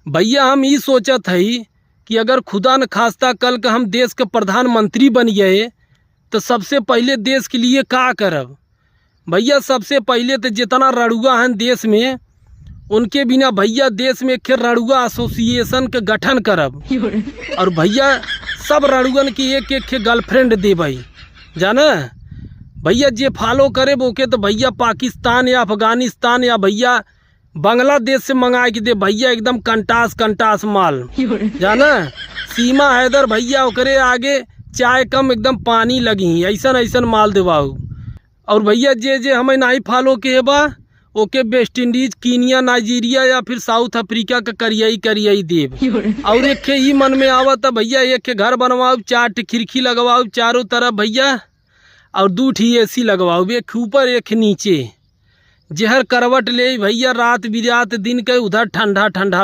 भैया हम ये सोचत हई कि अगर खुदा न खास्ता कल का हम देश के प्रधानमंत्री बन गए तो सबसे पहले देश के लिए का करब। भैया सबसे पहले तो जितना रड़ुआ हैं देश में उनके बिना भैया देश में एक रड़ुआ एसोसिएशन के गठन करब और भैया सब रड़ुअन की एक गर्लफ्रेंड देबई जाना भैया। जे फॉलो करे बोके तो भैया पाकिस्तान या अफगानिस्तान या भैया बांग्लादेश से मंगा के दे भैया एकदम कंटास माल जाना। सीमा हैदर भैया ओकरे आगे चाय कम एकदम पानी लगी ऐसन माल देवाऊ। और भैया जे हमें नहीं फॉलो के बा ओके वेस्ट इंडीज कीनिया नाइजीरिया या फिर साउथ अफ्रीका का करियाई देव। और एक ही मन में आवत भैया एक घर बनवाओ 4 खिड़की लगवाओ चारों तरफ भैया और 2 AC लगवाओ एक ऊपर एक नीचे। जहर करवट ले भैया रात बिरात दिन के उधर ठंडा